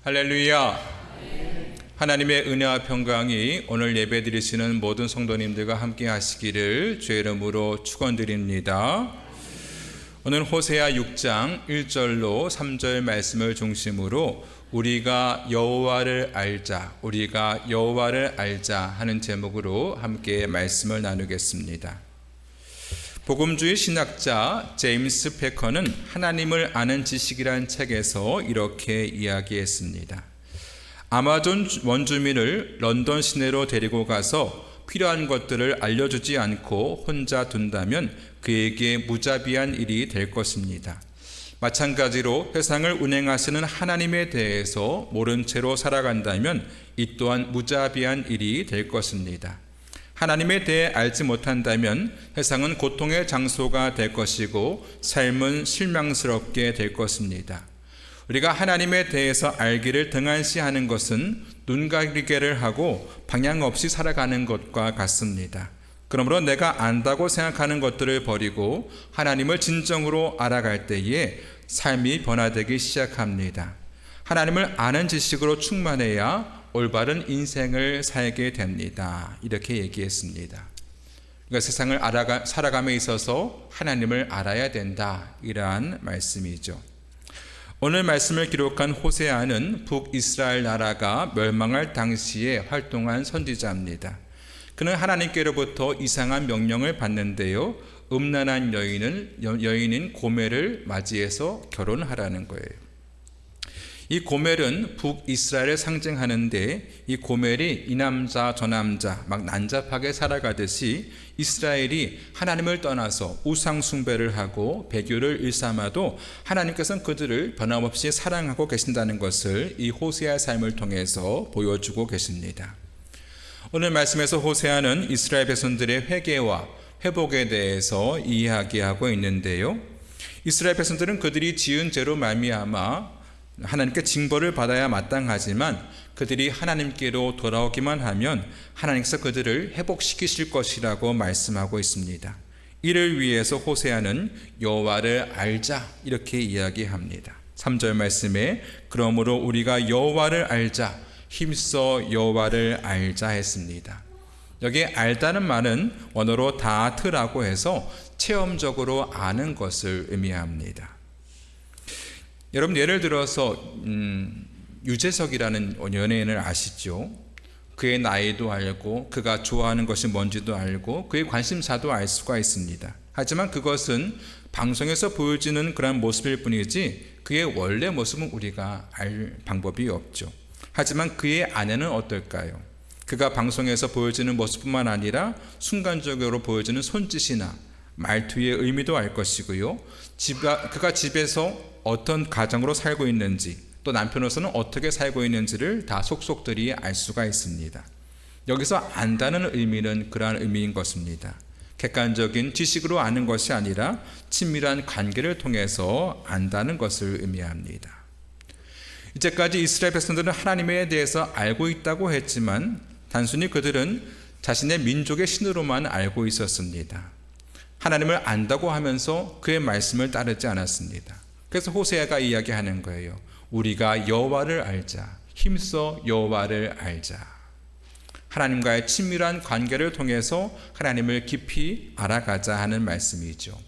할렐루야. 하나님의 은혜와 평강이 오늘 예배 드리시는 모든 성도님들과 함께 하시기를 주의 이름으로 축원드립니다. 오늘 호세아 6장 1절로 3절 말씀을 중심으로 우리가 여호와를 알자, 우리가 여호와를 알자 하는 제목으로 함께 말씀을 나누겠습니다. 복음주의 신학자 제임스 패커는 하나님을 아는 지식이라는 책에서 이렇게 이야기했습니다. 아마존 원주민을 런던 시내로 데리고 가서 필요한 것들을 알려주지 않고 혼자 둔다면 그에게 무자비한 일이 될 것입니다. 마찬가지로 세상을 운행하시는 하나님에 대해서 모른 채로 살아간다면 이 또한 무자비한 일이 될 것입니다. 하나님에 대해 알지 못한다면 세상은 고통의 장소가 될 것이고 삶은 실망스럽게 될 것입니다. 우리가 하나님에 대해서 알기를 등한시하는 것은 눈가리개를 하고 방향 없이 살아가는 것과 같습니다. 그러므로 내가 안다고 생각하는 것들을 버리고 하나님을 진정으로 알아갈 때에 삶이 변화되기 시작합니다. 하나님을 아는 지식으로 충만해야 올바른 인생을 살게 됩니다. 이렇게 얘기했습니다. 그러니까 세상을 살아감에 있어서 하나님을 알아야 된다, 이러한 말씀이죠. 오늘 말씀을 기록한 호세아는 북이스라엘 나라가 멸망할 당시에 활동한 선지자입니다. 그는 하나님께로부터 이상한 명령을 받는데요, 음란한 여인인 고멜을 맞이해서 결혼하라는 거예요. 이 고멜은 북이스라엘을 상징하는데, 이 고멜이 이 남자 저 남자 막 난잡하게 살아가듯이 이스라엘이 하나님을 떠나서 우상 숭배를 하고 배교를 일삼아도 하나님께서는 그들을 변함없이 사랑하고 계신다는 것을 이 호세아의 삶을 통해서 보여주고 계십니다. 오늘 말씀에서 호세아는 이스라엘 백성들의 회개와 회복에 대해서 이야기하고 있는데요, 이스라엘 백성들은 그들이 지은 죄로 말미암아 하나님께 징벌을 받아야 마땅하지만 그들이 하나님께로 돌아오기만 하면 하나님께서 그들을 회복시키실 것이라고 말씀하고 있습니다. 이를 위해서 호세아는 여호와를 알자, 이렇게 이야기합니다. 3절 말씀에 그러므로 우리가 여호와를 알자, 힘써 여호와를 알자 했습니다. 여기에 알다는 말은 원어로 다트라고 해서 체험적으로 아는 것을 의미합니다. 여러분, 예를 들어서 유재석이라는 연예인을 아시죠? 그의 나이도 알고 그가 좋아하는 것이 뭔지도 알고 그의 관심사도 알 수가 있습니다. 하지만 그것은 방송에서 보여지는 그런 모습일 뿐이지 그의 원래 모습은 우리가 알 방법이 없죠. 하지만 그의 아내는 어떨까요? 그가 방송에서 보여지는 모습뿐만 아니라 순간적으로 보여지는 손짓이나 말투의 의미도 알 것이고요, 그가 집에서 어떤 가정으로 살고 있는지, 또 남편으로서는 어떻게 살고 있는지를 다 속속들이 알 수가 있습니다. 여기서 안다는 의미는 그러한 의미인 것입니다. 객관적인 지식으로 아는 것이 아니라 친밀한 관계를 통해서 안다는 것을 의미합니다. 이제까지 이스라엘 백성들은 하나님에 대해서 알고 있다고 했지만 단순히 그들은 자신의 민족의 신으로만 알고 있었습니다. 하나님을 안다고 하면서 그의 말씀을 따르지 않았습니다. 그래서 호세아가 이야기하는 거예요. 우리가 여호와를 알자, 힘써 여호와를 알자. 하나님과의 친밀한 관계를 통해서 하나님을 깊이 알아가자 하는 말씀이죠.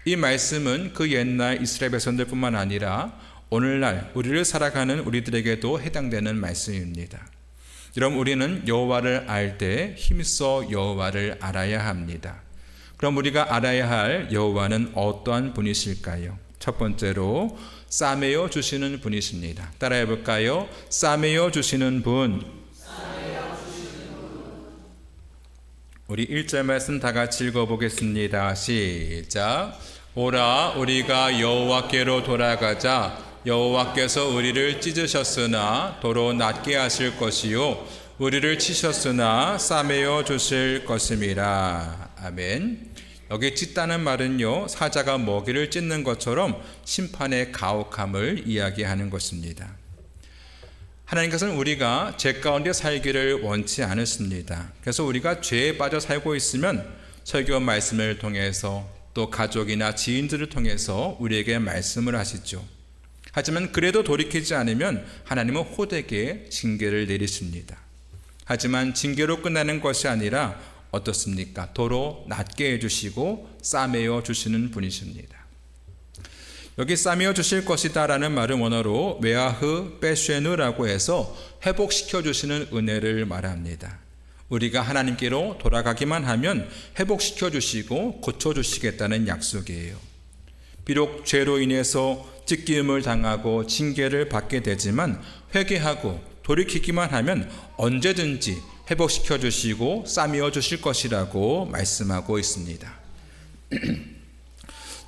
이 말씀은 그 옛날 이스라엘 백성들뿐만 아니라 오늘날 우리를 살아가는 우리들에게도 해당되는 말씀입니다. 여러분, 우리는 여호와를 알 때 힘써 여호와를 알아야 합니다. 그럼 우리가 알아야 할 여호와는 어떠한 분이실까요? 첫 번째로 싸매어 주시는 분이십니다. 따라해 볼까요? 싸매어 주시는 분. 우리 1절 말씀 다 같이 읽어보겠습니다. 시작. 오라, 우리가 여호와께로 돌아가자. 여호와께서 우리를 찢으셨으나 도로 낫게 하실 것이요 우리를 치셨으나 싸매어 주실 것임이라. 아멘. 여기 찢다는 말은요, 사자가 먹이를 찢는 것처럼 심판의 가혹함을 이야기하는 것입니다. 하나님께서는 우리가 죄 가운데 살기를 원치 않으십니다. 그래서 우리가 죄에 빠져 살고 있으면 설교 말씀을 통해서 또 가족이나 지인들을 통해서 우리에게 말씀을 하시죠. 하지만 그래도 돌이키지 않으면 하나님은 호되게 징계를 내리십니다. 하지만 징계로 끝나는 것이 아니라 어떻습니까? 도로 낫게 해주시고 싸매어 주시는 분이십니다. 여기 싸매어 주실 것이다 라는 말은 원어로 메아흐 베쉐누라고 해서 회복시켜 주시는 은혜를 말합니다. 우리가 하나님께로 돌아가기만 하면 회복시켜 주시고 고쳐 주시겠다는 약속이에요. 비록 죄로 인해서 찢김을 당하고 징계를 받게 되지만 회개하고 돌이키기만 하면 언제든지 회복시켜 주시고 싸매어 주실 것이라고 말씀하고 있습니다.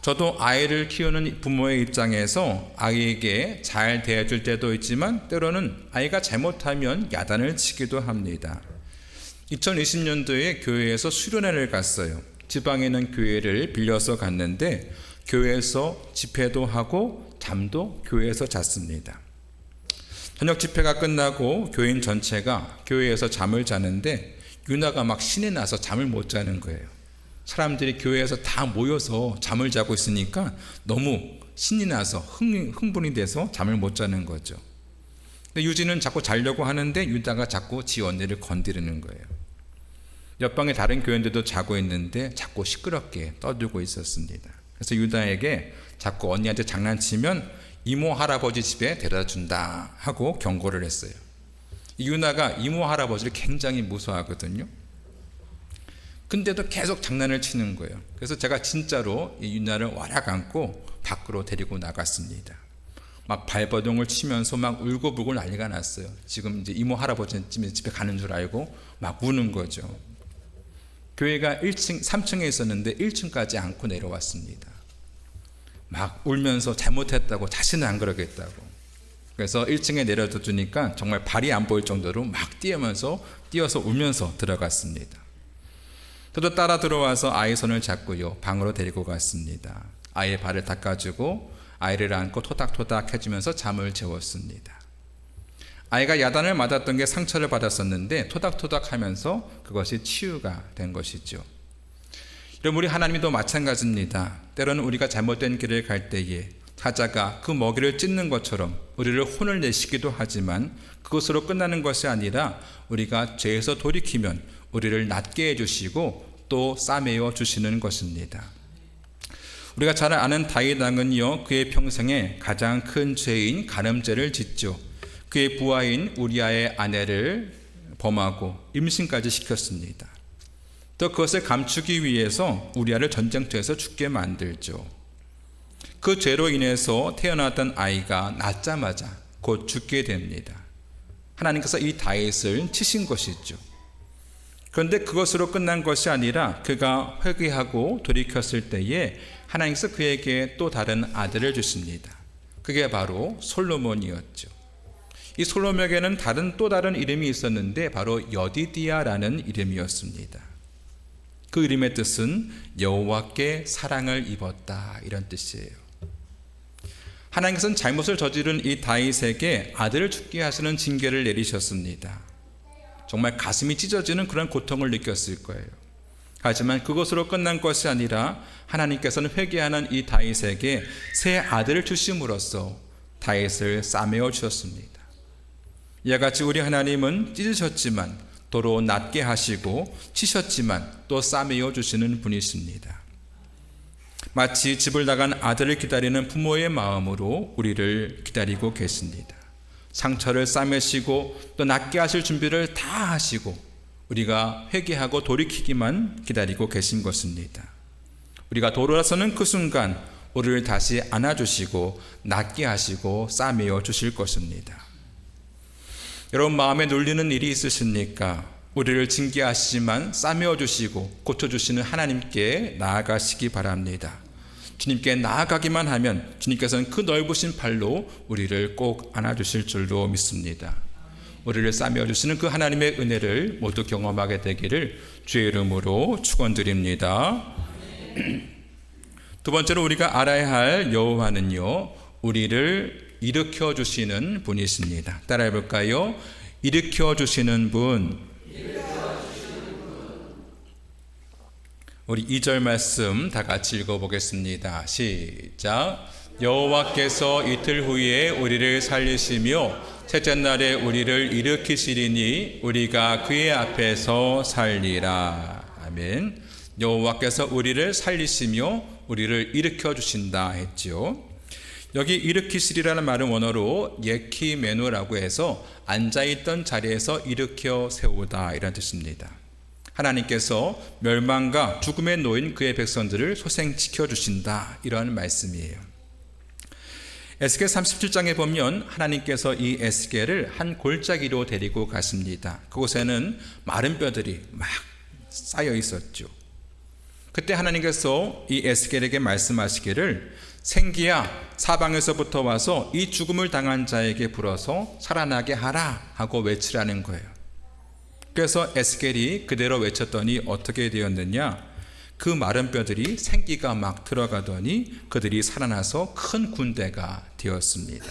저도 아이를 키우는 부모의 입장에서 아이에게 잘 대해줄 때도 있지만 때로는 아이가 잘못하면 야단을 치기도 합니다. 2020년도에 교회에서 수련회를 갔어요. 지방에 있는 교회를 빌려서 갔는데 교회에서 집회도 하고 잠도 교회에서 잤습니다. 저녁 집회가 끝나고 교인 전체가 교회에서 잠을 자는데 유나가 막 신이 나서 잠을 못 자는 거예요. 사람들이 교회에서 다 모여서 잠을 자고 있으니까 너무 신이 나서 흥분이 돼서 잠을 못 자는 거죠. 근데 유진은 자꾸 자려고 하는데 유나가 자꾸 지 언니를 건드리는 거예요. 옆방에 다른 교인들도 자고 있는데 자꾸 시끄럽게 떠들고 있었습니다. 그래서 유다에게 자꾸 언니한테 장난치면 이모 할아버지 집에 데려다 준다 하고 경고를 했어요. 유나가 이모 할아버지를 굉장히 무서워하거든요. 근데도 계속 장난을 치는 거예요. 그래서 제가 진짜로 이 유나를 와락 안고 밖으로 데리고 나갔습니다. 막 발버둥을 치면서 막 울고불고 난리가 났어요. 지금 이제 이모 할아버지 집에 가는 줄 알고 막 우는 거죠. 교회가 1층, 3층에 있었는데 1층까지 안고 내려왔습니다. 막 울면서 잘못했다고 다시는 안 그러겠다고. 그래서 1층에 내려다 주니까 정말 발이 안 보일 정도로 막 뛰어서 울면서 들어갔습니다. 저도 따라 들어와서 아이 손을 잡고요 방으로 데리고 갔습니다. 아이의 발을 닦아주고 아이를 안고 토닥토닥 해주면서 잠을 재웠습니다. 아이가 야단을 맞았던 게 상처를 받았었는데 토닥토닥 하면서 그것이 치유가 된 것이죠. 여러분, 우리 하나님도 마찬가지입니다. 때로는 우리가 잘못된 길을 갈 때에 사자가 그 먹이를 찢는 것처럼 우리를 혼을 내시기도 하지만 그것으로 끝나는 것이 아니라 우리가 죄에서 돌이키면 우리를 낫게 해주시고 또 싸매어 주시는 것입니다. 우리가 잘 아는 다윗 왕은요 그의 평생에 가장 큰 죄인 간음죄를 짓죠. 그의 부하인 우리아의 아내를 범하고 임신까지 시켰습니다. 또 그것을 감추기 위해서 우리아를 전쟁터에서 죽게 만들죠. 그 죄로 인해서 태어났던 아이가 낳자마자 곧 죽게 됩니다. 하나님께서 이 다윗을 치신 것이죠. 그런데 그것으로 끝난 것이 아니라 그가 회개하고 돌이켰을 때에 하나님께서 그에게 또 다른 아들을 주십니다. 그게 바로 솔로몬이었죠. 이 솔로몬에게는 또 다른 이름이 있었는데 바로 여디디아라는 이름이었습니다. 그 이름의 뜻은 여호와께 사랑을 입었다 이런 뜻이에요. 하나님께서는 잘못을 저지른 이 다윗에게 아들을 죽게 하시는 징계를 내리셨습니다. 정말 가슴이 찢어지는 그런 고통을 느꼈을 거예요. 하지만 그것으로 끝난 것이 아니라 하나님께서는 회개하는 이 다윗에게 새 아들을 주심으로써 다윗을 싸매어 주셨습니다. 이와 같이 우리 하나님은 찢으셨지만 도로 낫게 하시고 치셨지만 또 싸매어 주시는 분이십니다. 마치 집을 나간 아들을 기다리는 부모의 마음으로 우리를 기다리고 계십니다. 상처를 싸매시고 또 낫게 하실 준비를 다 하시고 우리가 회개하고 돌이키기만 기다리고 계신 것입니다. 우리가 돌아서는 그 순간 우리를 다시 안아주시고 낫게 하시고 싸매어 주실 것입니다. 여러분, 마음에 눌리는 일이 있으십니까? 우리를 징계하시지만 싸매어 주시고 고쳐주시는 하나님께 나아가시기 바랍니다. 주님께 나아가기만 하면 주님께서는 그 넓으신 팔로 우리를 꼭 안아주실 줄로 믿습니다. 우리를 싸매어 주시는 그 하나님의 은혜를 모두 경험하게 되기를 주의 이름으로 축원드립니다. 두 번째로 우리가 알아야 할 여호와는요 우리를 일으켜 주시는 분이십니다. 따라해 볼까요? 일으켜 주시는 분. 우리 2절 말씀 다 같이 읽어보겠습니다. 시작. 여호와께서 이틀 후에 우리를 살리시며 셋째 날에 우리를 일으키시리니 우리가 그의 앞에서 살리라. 아멘. 여호와께서 우리를 살리시며 우리를 일으켜 주신다 했죠. 여기 일으키시리라는 말은 원어로 예키메노라고 해서 앉아있던 자리에서 일으켜 세우다 이런 뜻입니다. 하나님께서 멸망과 죽음에 놓인 그의 백성들을 소생시켜 주신다 이런 말씀이에요. 에스겔 37장에 보면 하나님께서 이 에스겔을 한 골짜기로 데리고 갔습니다. 그곳에는 마른 뼈들이 막 쌓여 있었죠. 그때 하나님께서 이 에스겔에게 말씀하시기를 생기야 사방에서부터 와서 이 죽음을 당한 자에게 불어서 살아나게 하라 하고 외치라는 거예요. 그래서 에스겔이 그대로 외쳤더니 어떻게 되었느냐? 그 마른 뼈들이 생기가 막 들어가더니 그들이 살아나서 큰 군대가 되었습니다.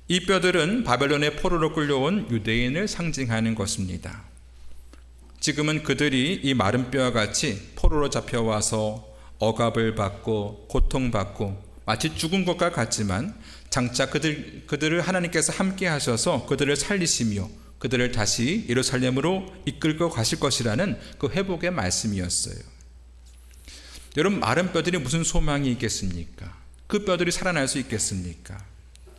이 뼈들은 바벨론의 포로로 끌려온 유대인을 상징하는 것입니다. 지금은 그들이 이 마른 뼈와 같이 포로로 잡혀와서 억압을 받고 고통받고 마치 죽은 것과 같지만 장차 그들을 하나님께서 함께 하셔서 그들을 살리시며 그들을 다시 예루살렘으로 이끌고 가실 것이라는 그 회복의 말씀이었어요. 여러분, 마른 뼈들이 무슨 소망이 있겠습니까? 그 뼈들이 살아날 수 있겠습니까?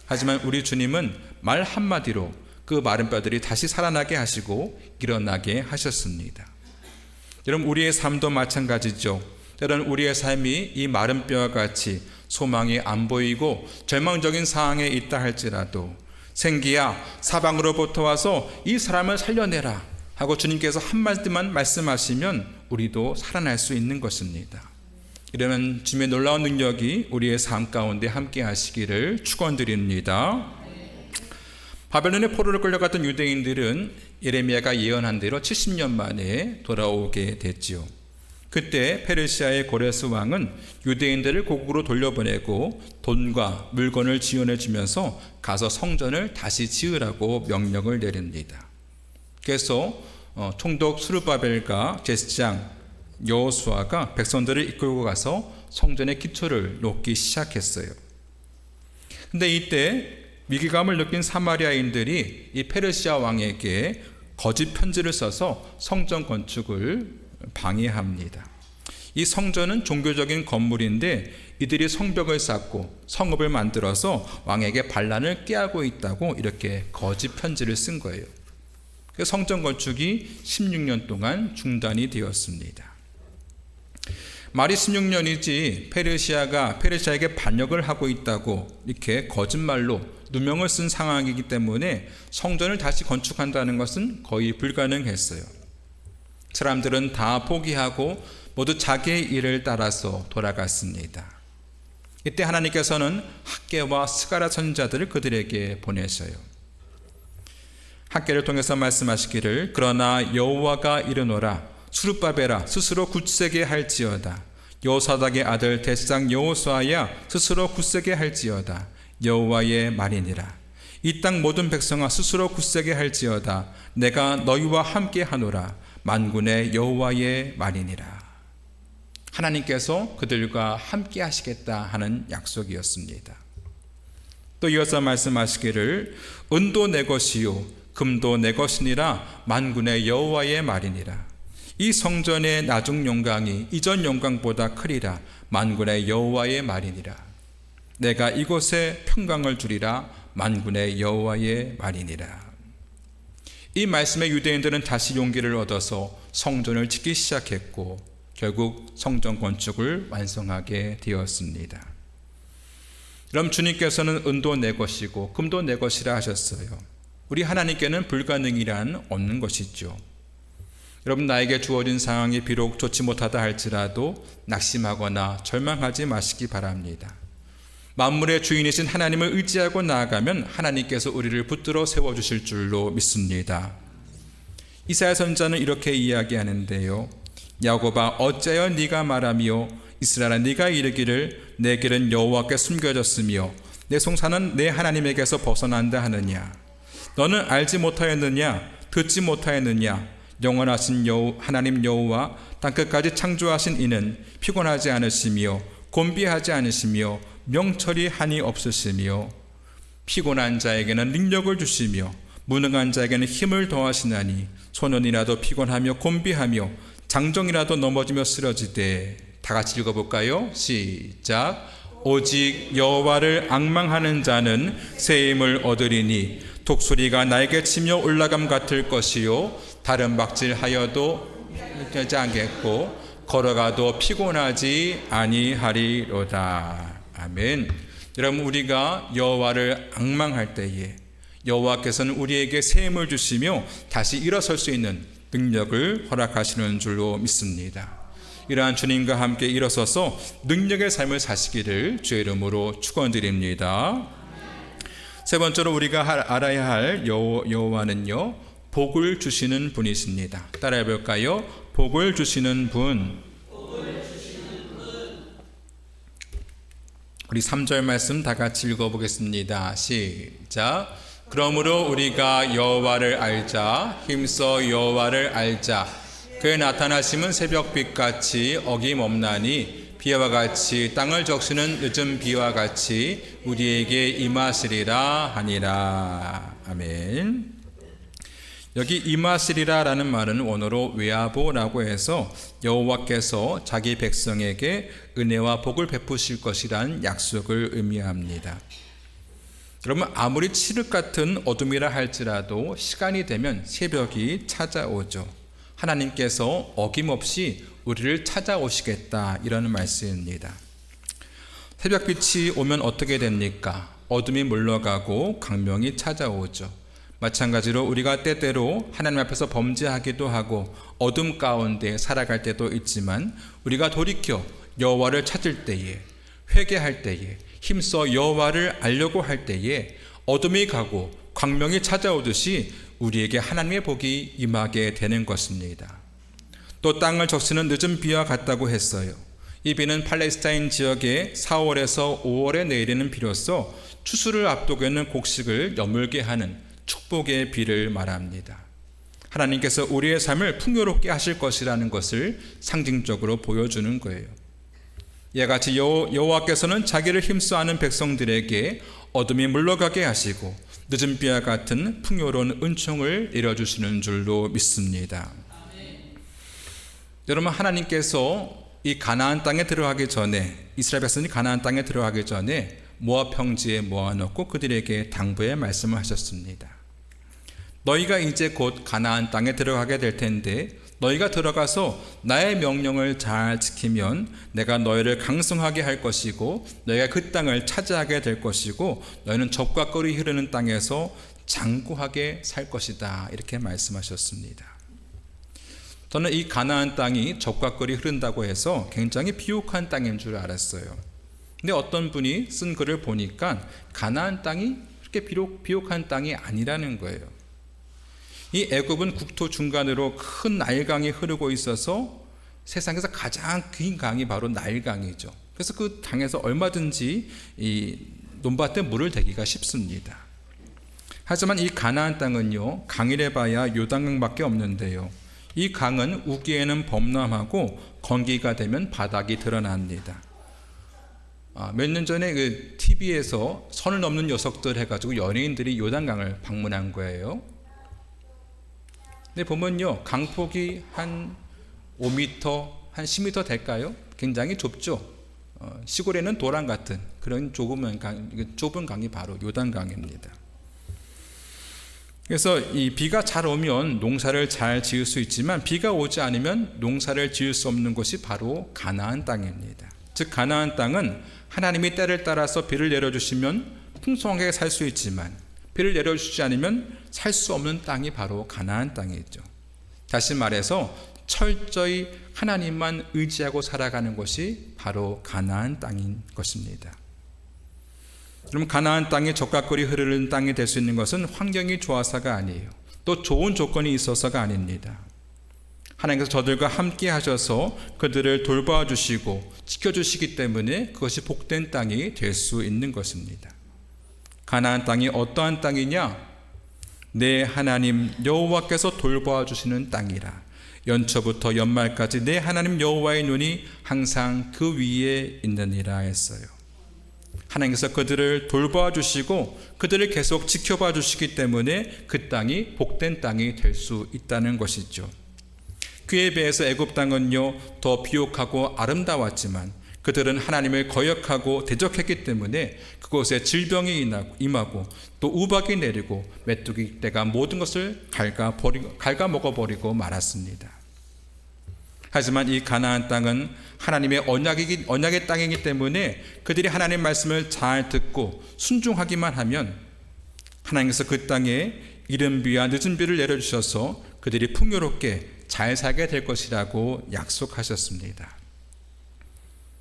하지만 우리 주님은 말 한마디로 그 마른 뼈들이 다시 살아나게 하시고 일어나게 하셨습니다. 여러분, 우리의 삶도 마찬가지죠. 때로는 우리의 삶이 이 마른 뼈와 같이 소망이 안 보이고 절망적인 상황에 있다 할지라도 생기야 사방으로부터 와서 이 사람을 살려내라 하고 주님께서 한마디만 말씀하시면 우리도 살아날 수 있는 것입니다. 이러면 주님의 놀라운 능력이 우리의 삶 가운데 함께 하시기를 축원드립니다. 바벨론의 포로로 끌려갔던 유대인들은 예레미야가 예언한 대로 70년 만에 돌아오게 됐지요. 그때 페르시아의 고레스 왕은 유대인들을 고국으로 돌려보내고 돈과 물건을 지원해 주면서 가서 성전을 다시 지으라고 명령을 내립니다. 그래서 총독 스룹바벨과 제사장 여호수아가 백성들을 이끌고 가서 성전의 기초를 놓기 시작했어요. 근데 이때 위기감을 느낀 사마리아인들이 이 페르시아 왕에게 거짓 편지를 써서 성전 건축을 방해합니다. 이 성전은 종교적인 건물인데 이들이 성벽을 쌓고 성읍을 만들어서 왕에게 반란을 꾀하고 있다고 이렇게 거짓 편지를 쓴 거예요. 그래서 성전 건축이 16년 동안 중단이 되었습니다. 말이 16년이지 페르시아에게 반역을 하고 있다고 이렇게 거짓말로 누명을 쓴 상황이기 때문에 성전을 다시 건축한다는 것은 거의 불가능했어요. 사람들은 다 포기하고 모두 자기의 일을 따라서 돌아갔습니다. 이때 하나님께서는 학개와 스가랴 선지자들을 그들에게 보내셔요. 학개를 통해서 말씀하시기를 그러나 여호와가 이르노라 스룹바벨아 스스로 굳세게 할지어다 여호사닥의 아들 대장 여호수아야 스스로 굳세게 할지어다 여호와의 말이니라 이 땅 모든 백성아 스스로 굳세게 할지어다 내가 너희와 함께 하노라 만군의 여호와의 말이니라. 하나님께서 그들과 함께 하시겠다 하는 약속이었습니다. 또 이어서 말씀하시기를 은도 내 것이요 금도 내 것이니라 만군의 여호와의 말이니라. 이 성전의 나중 영광이 이전 영광보다 크리라 만군의 여호와의 말이니라. 내가 이곳에 평강을 주리라 만군의 여호와의 말이니라. 이 말씀에 유대인들은 다시 용기를 얻어서 성전을 짓기 시작했고 결국 성전 건축을 완성하게 되었습니다. 그럼 주님께서는 은도 내 것이고 금도 내 것이라 하셨어요. 우리 하나님께는 불가능이란 없는 것이죠. 여러분, 나에게 주어진 상황이 비록 좋지 못하다 할지라도 낙심하거나 절망하지 마시기 바랍니다. 만물의 주인이신 하나님을 의지하고 나아가면 하나님께서 우리를 붙들어 세워주실 줄로 믿습니다. 이사야 선지자는 이렇게 이야기하는데요. 야곱아 어찌하여 네가 말하며 이스라엘아 네가 이르기를 내 길은 여호와께 숨겨졌으며 내 송사는 내 하나님에게서 벗어난다 하느냐. 너는 알지 못하였느냐 듣지 못하였느냐 영원하신 하나님 여호와 땅끝까지 창조하신 이는 피곤하지 않으시며 곤비하지 않으시며 명철이 한이 없으시며 피곤한 자에게는 능력을 주시며 무능한 자에게는 힘을 더하시나니 소년이라도 피곤하며 곤비하며 장정이라도 넘어지며 쓰러지되. 다 같이 읽어볼까요? 시작. 오직 여호와를 앙망하는 자는 새 힘을 얻으리니 독수리가 날개 치며 올라감 같을 것이요 다른 박질하여도 되지 않겠고 걸어가도 피곤하지 아니하리로다. 아멘. 여러분, 우리가 여호와를 앙망할 때에 여호와께서는 우리에게 새 힘을 주시며 다시 일어설 수 있는 능력을 허락하시는 줄로 믿습니다. 이러한 주님과 함께 일어서서 능력의 삶을 사시기를 주의 이름으로 축원드립니다. 세 번째로 우리가 알아야 할 여호와는요, 복을 주시는 분이십니다. 따라해 볼까요? 복을 주시는 분. 우리 3절 말씀 다 같이 읽어보겠습니다. 시작. 그러므로 우리가 여호와를 알자. 힘써 여호와를 알자. 그의 나타나심은 새벽빛같이 어김없나니 비와 같이 땅을 적시는 늦은 비와 같이 우리에게 임하시리라 하니라. 아멘. 여기 임하시리라 라는 말은 원어로 외아보라고 해서 여호와께서 자기 백성에게 은혜와 복을 베푸실 것이라는 약속을 의미합니다. 여러분, 아무리 칠흑 같은 어둠이라 할지라도 시간이 되면 새벽이 찾아오죠. 하나님께서 어김없이 우리를 찾아오시겠다, 이런 말씀입니다. 새벽빛이 오면 어떻게 됩니까? 어둠이 물러가고 광명이 찾아오죠. 마찬가지로 우리가 때때로 하나님 앞에서 범죄하기도 하고 어둠 가운데 살아갈 때도 있지만 우리가 돌이켜 여호와를 찾을 때에, 회개할 때에, 힘써 여호와를 알려고 할 때에 어둠이 가고 광명이 찾아오듯이 우리에게 하나님의 복이 임하게 되는 것입니다. 또 땅을 적시는 늦은 비와 같다고 했어요. 이 비는 팔레스타인 지역에 4월에서 5월에 내리는 비로소 추수를 앞두고 있는 곡식을 여물게 하는 축복의 비를 말합니다. 하나님께서 우리의 삶을 풍요롭게 하실 것이라는 것을 상징적으로 보여주는 거예요. 이와 같이 여호와께서는 자기를 힘써 아는 백성들에게 어둠이 물러가게 하시고 늦은 비와 같은 풍요로운 은총을 내려주시는 줄로 믿습니다. 여러분, 하나님께서 이 가나안 땅에 들어가기 전에, 이스라엘 백성이 가나안 땅에 들어가기 전에 모압 평지에 모아놓고 그들에게 당부의 말씀을 하셨습니다. 너희가 이제 곧 가나안 땅에 들어가게 될 텐데 너희가 들어가서 나의 명령을 잘 지키면 내가 너희를 강성하게 할 것이고 너희가 그 땅을 차지하게 될 것이고 너희는 젖과 꿀이 흐르는 땅에서 장구하게 살 것이다, 이렇게 말씀하셨습니다. 저는 이 가나안 땅이 젖과 꿀이 흐른다고 해서 굉장히 비옥한 땅인 줄 알았어요. 근데 어떤 분이 쓴 글을 보니까 가나안 땅이 그렇게 비옥한 땅이 아니라는 거예요. 이 애굽은 국토 중간으로 큰 나일강이 흐르고 있어서 세상에서 가장 긴 강이 바로 나일강이죠. 그래서 그 강에서 얼마든지 이 논밭에 물을 대기가 쉽습니다. 하지만 이 가나안 땅은요, 강이래 봐야 요단강밖에 없는데요, 이 강은 우기에는 범람하고 건기가 되면 바닥이 드러납니다. 몇 년 전에 그 TV에서 선을 넘는 녀석들 해가지고 연예인들이 요단강을 방문한 거예요. 근데 보면요, 강폭이 한 5m, 한 10m 될까요? 굉장히 좁죠. 시골에는 도랑 같은 그런 좁은 강이 바로 요단강입니다. 그래서 이 비가 잘 오면 농사를 잘 지을 수 있지만 비가 오지 않으면 농사를 지을 수 없는 곳이 바로 가나안 땅입니다. 즉 가나안 땅은 하나님이 때를 따라서 비를 내려주시면 풍성하게 살 수 있지만 비를 내려주지 않으면 살 수 없는 땅이 바로 가나안 땅이죠. 다시 말해서 철저히 하나님만 의지하고 살아가는 것이 바로 가나안 땅인 것입니다. 그럼 가나안 땅에 젖과 꿀이 흐르는 땅이 될 수 있는 것은 환경이 좋아서가 아니에요. 또 좋은 조건이 있어서가 아닙니다. 하나님께서 저들과 함께 하셔서 그들을 돌봐주시고 지켜주시기 때문에 그것이 복된 땅이 될 수 있는 것입니다. 가나안 땅이 어떠한 땅이냐? 내 하나님 여호와께서 돌봐주시는 땅이라. 연초부터 연말까지 내 하나님 여호와의 눈이 항상 그 위에 있느니라 했어요. 하나님께서 그들을 돌봐 주시고 그들을 계속 지켜봐 주시기 때문에 그 땅이 복된 땅이 될 수 있다는 것이죠. 그에 비해서 애굽 땅은요, 더 비옥하고 아름다웠지만 그들은 하나님을 거역하고 대적했기 때문에 그곳에 질병이 임하고 또 우박이 내리고 메뚜기 떼가 모든 것을 갉아 먹어버리고 말았습니다. 하지만 이 가나안 땅은 하나님의 언약의 땅이기 때문에 그들이 하나님 말씀을 잘 듣고 순종하기만 하면 하나님께서 그 땅에 이른 비와 늦은 비를 내려주셔서 그들이 풍요롭게 잘 살게 될 것이라고 약속하셨습니다.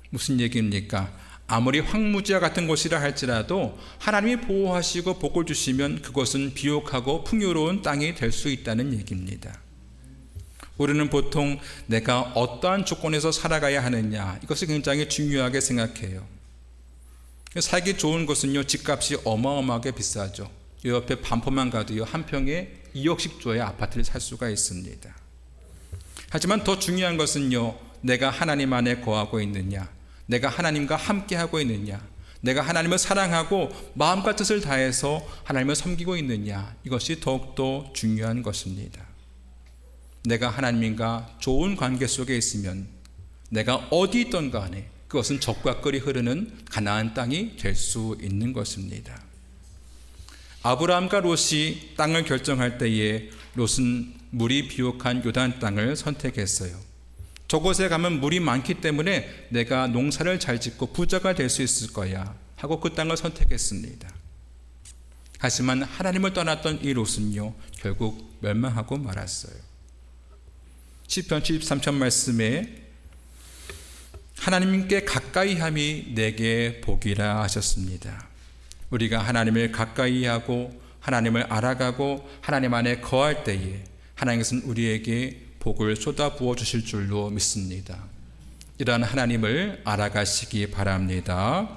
무슨 얘기입니까? 아무리 황무지와 같은 곳이라 할지라도 하나님이 보호하시고 복을 주시면 그것은 비옥하고 풍요로운 땅이 될 수 있다는 얘기입니다. 우리는 보통 내가 어떠한 조건에서 살아가야 하느냐, 이것을 굉장히 중요하게 생각해요. 살기 좋은 곳은요, 집값이 어마어마하게 비싸죠. 이 옆에 반포만 가도요, 한 평에 2억씩 줘야 아파트를 살 수가 있습니다. 하지만 더 중요한 것은요, 내가 하나님 안에 거하고 있느냐, 내가 하나님과 함께하고 있느냐, 내가 하나님을 사랑하고 마음과 뜻을 다해서 하나님을 섬기고 있느냐, 이것이 더욱더 중요한 것입니다. 내가 하나님과 좋은 관계 속에 있으면 내가 어디 있던 간에 그것은 적과 꿀이 흐르는 가나안 땅이 될 수 있는 것입니다. 아브라함과 롯이 땅을 결정할 때에 롯은 물이 비옥한 요단 땅을 선택했어요. 저곳에 가면 물이 많기 때문에 내가 농사를 잘 짓고 부자가 될 수 있을 거야 하고 그 땅을 선택했습니다. 하지만 하나님을 떠났던 이 롯은요, 결국 멸망하고 말았어요. 시편 73편 말씀에 하나님께 가까이함이 내게 복이라 하셨습니다. 우리가 하나님을 가까이하고 하나님을 알아가고 하나님 안에 거할 때에 하나님께서는 우리에게 복을 쏟아 부어 주실 줄로 믿습니다. 이러한 하나님을 알아가시기 바랍니다.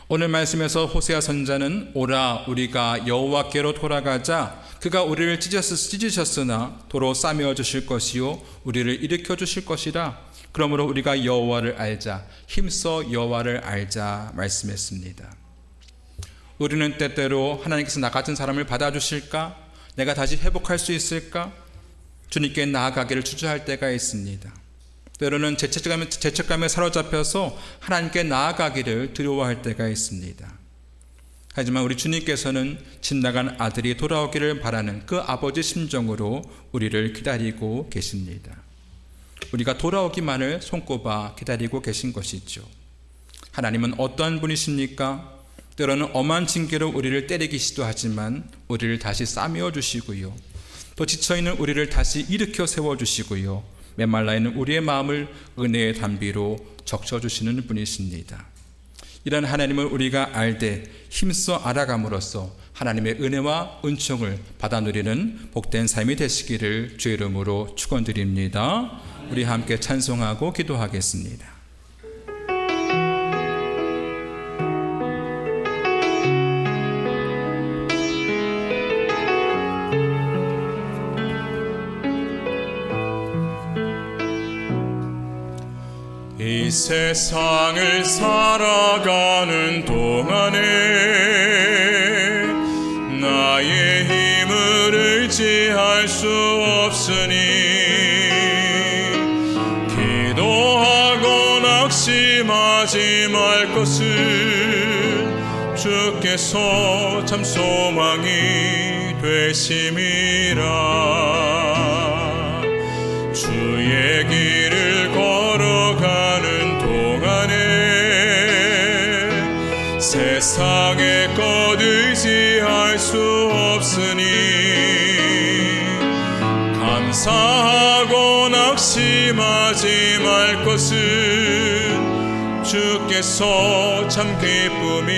오늘 말씀에서 호세아 선지자는 오라 우리가 여호와께로 돌아가자 그가 우리를 찢으셨으나 도로 싸매어 주실 것이요 우리를 일으켜 주실 것이라 그러므로 우리가 여호와를 알자 힘써 여호와를 알자 말씀했습니다. 우리는 때때로 하나님께서 나 같은 사람을 받아주실까? 내가 다시 회복할 수 있을까? 주님께 나아가기를 주저할 때가 있습니다. 때로는 죄책감에 사로잡혀서 하나님께 나아가기를 두려워할 때가 있습니다. 하지만 우리 주님께서는 집 나간 아들이 돌아오기를 바라는 그 아버지 심정으로 우리를 기다리고 계십니다. 우리가 돌아오기만을 손꼽아 기다리고 계신 것이죠. 하나님은 어떠한 분이십니까? 때로는 엄한 징계로 우리를 때리기시도 하지만 우리를 다시 싸매어 주시고요. 또 지쳐있는 우리를 다시 일으켜 세워주시고요. 메말라 있는 우리의 마음을 은혜의 담비로 적셔주시는 분이십니다. 이런 하나님을 우리가 알되 힘써 알아감으로써 하나님의 은혜와 은총을 받아 누리는 복된 삶이 되시기를 주의 이름으로 축원드립니다. 우리 함께 찬송하고 기도하겠습니다. 이 세상을 살아가는 동안에 나의 힘을 의지할 수 없으니 기도하고 낙심하지 말 것을 주께서 참 소망이 되심이라. 주의 길을 걸어가는 동안에 세상의 것 의지할 수 없으니 감사하고 낙심하지 말 것은 주께서 참 기쁨이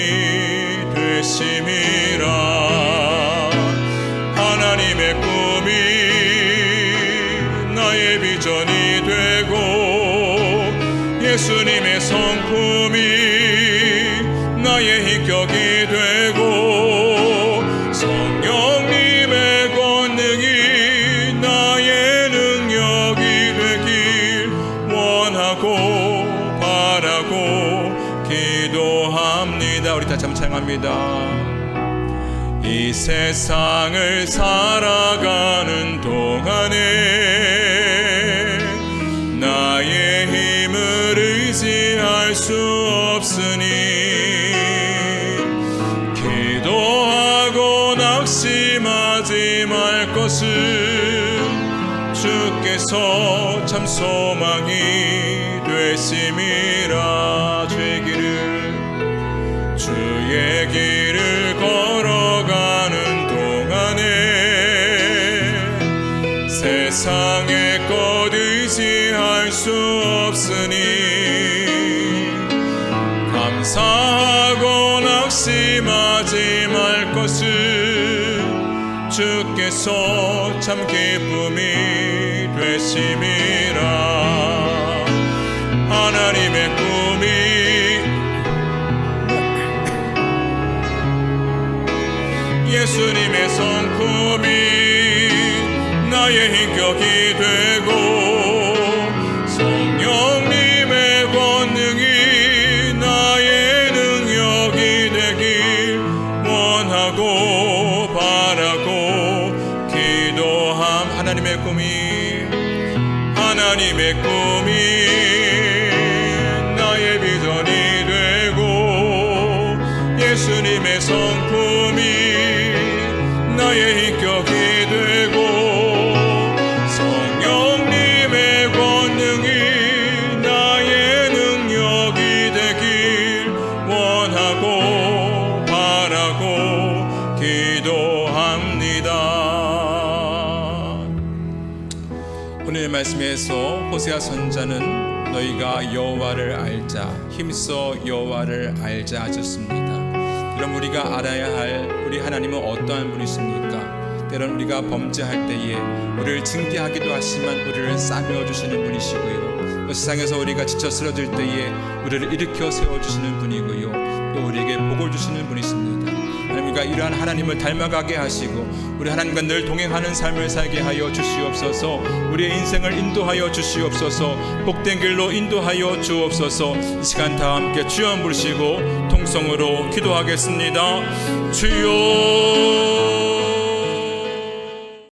되심이라. 하나님의 꿈이 나의 비전이 되고 예수님의 성품이 나의 인격이 되고 성령님의 권능이 나의 능력 기도합니다. 우리 다시 한번 찬양합니다. 이 세상을 살아가는 동안에 나의 힘을 의지할 수 없으니 기도하고 낙심하지 말 것은 주께서 참 소망이 되심이라. 주의 길을 걸어가는 동안에 세상의 것 의지할 수 없으니 감사하고 낙심하지 말 것은 주께서 참 기쁨이 되심이라. 하나님의 꿈이 예수님의 성품이 나의 인격이 되고 성령님의 권능이 나의 능력이 되길 원하고 바라고 기도함. 하나님의 꿈이 나의 비전이 되고 예수님의 성품이 나의 인격이 되고 성령님의 권능이 나의 능력이 되길 원하고 바라고 기도합니다. 오늘의 말씀에서 호세아 선자는 너희가 여호와를 알자, 힘써 여호와를 알자 하셨습니다. 그럼 우리가 알아야 할 우리 하나님은 어떠한 분이십니까? 때론 우리가 범죄할 때에 우리를 징계하기도 하시지만 우리를 싸매어 주시는 분이시고요, 또 세상에서 우리가 지쳐 쓰러질 때에 우리를 일으켜 세워주시는 분이고요, 또 우리에게 복을 주시는 분이십니다. 우리가 이러한 하나님을 닮아가게 하시고 우리 하나님과 늘 동행하는 삶을 살게 하여 주시옵소서. 우리의 인생을 인도하여 주시옵소서. 복된 길로 인도하여 주옵소서. 이 시간 다 함께 주여 부르시고 통성으로 기도하겠습니다. 주여